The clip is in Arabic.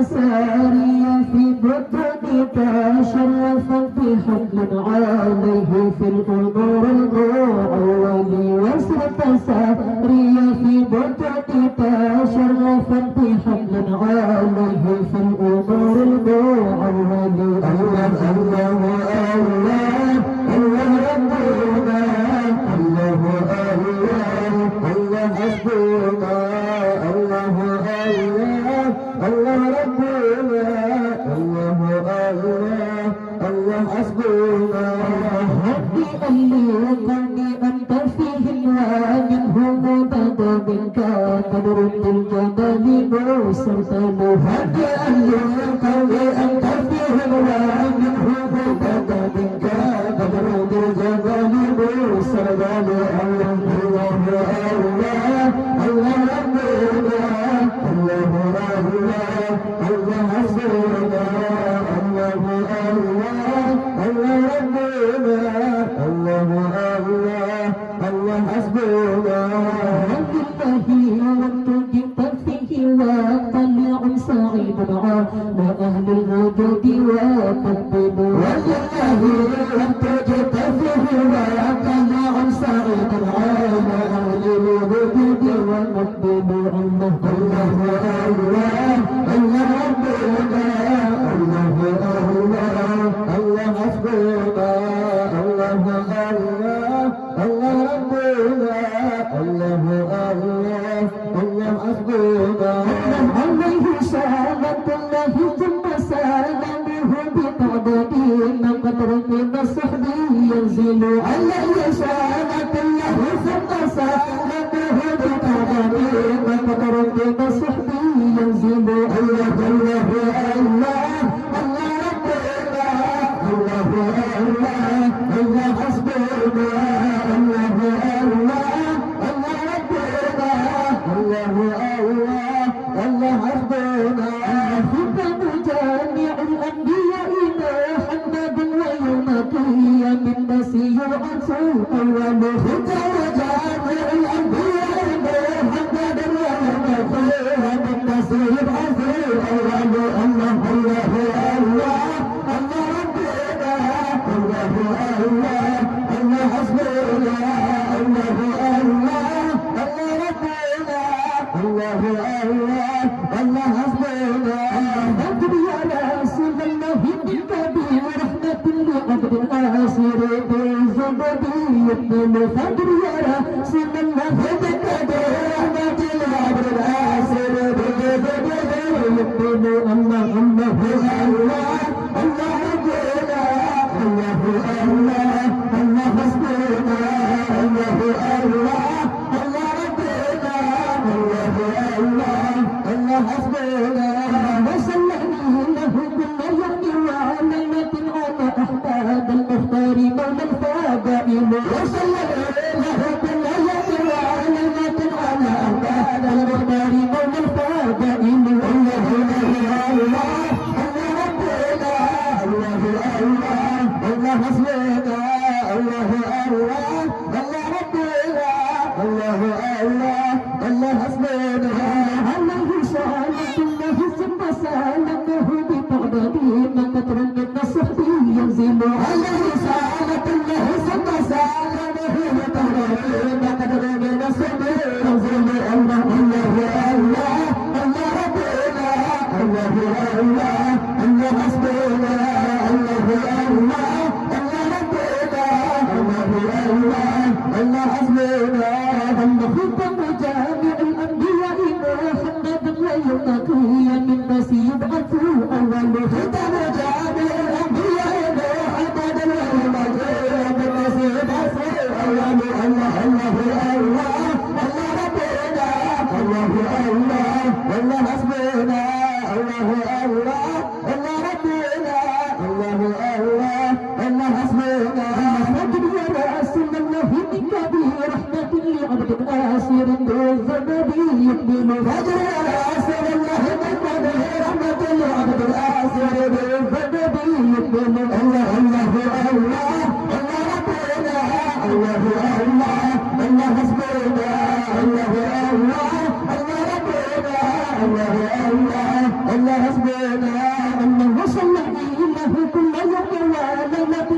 سارية في بدنك شرفا بحكم عليه في الأمور المعولي وصرت سارية في بدنك شرفا بحكم عليه في الأمور المعولي الله الله الله الله ربنا الله الله الله حسبنا الله الله الله ربنا الله الله الله حسبنا ربي أليقني أنت فيه ومنه بدا منك قدر الجبل وصرت ربي أليقني أنت فيه ومنه بدا منك قدر الجبل وصرت الله الله الله الله ربنا الله الله الله حسبنا الله الله الله ربنا الله الله الله حسبنا بالله وانتجب فيه وطلع سعيد على أهل الوجود وقبل والله وانتجب فيه وطلع سعيد على أهل الوجود وقبل الله الله الله الله ربنا الله الله الله حسبنا الله الله الله ربنا الله الله الله حسبنا عليه سلامة الله ثم سلامه بقدره من قدره الصحب ينزل عليه سلامة الله ثم سلامه بقدره من قدره الصحب ينزل الله الله الله الله ربنا الله الله الله حسبنا الله الله الله ربنا الله الله الله حسبنا ختم جامع الأنبياء محمد ويوم قيام الناس يبعث أول ختم جامع الأنبياء محمد ويوم قيام الناس يبعث أول الله الله الله الله ربنا الله الله الله حسبنا الله الله الله ربنا الله الله الله حسبنا فاكتب يا رسول الله بالكبير ورحمة لعبد الآسر بالزبد يقبل فاكتب يا رسول الله بالكبير ورحمة لعبد الآسر بالزبد يقبل الله الله الله الله ربنا الله الله الله حسبنا الله الله الله ربنا الله الله الله حسبنا وسلمه له كل يوم وعلمة على أحباب المختار مولى الفضائل وسلمه له كل يوم وعلمة على أحباب المختار مولى الفضائل الله الله الله الله ربنا الله الله الله حسبنا الله الله الله ربنا الله الله الله حسبنا عليه سلامة الله ثم سلامه بقدره من قدر من الصحب ينزل عليه سلامة الله ثم سلامه بقدره من قدر من الصحب ينزل الله الله الله الله ربنا الله الله الله حسبنا الله الله الله ربنا الله الله رحمة لعبد آسر بالزبدي يقبل فجر آسر الله محمد رحمة لعبد آسر بالزبدي يقبل الله الله الله الله ربنا الله الله الله حسبنا الله الله الله ربنا الله الله الله حسبنا الله صلى الله كل يوم وليلة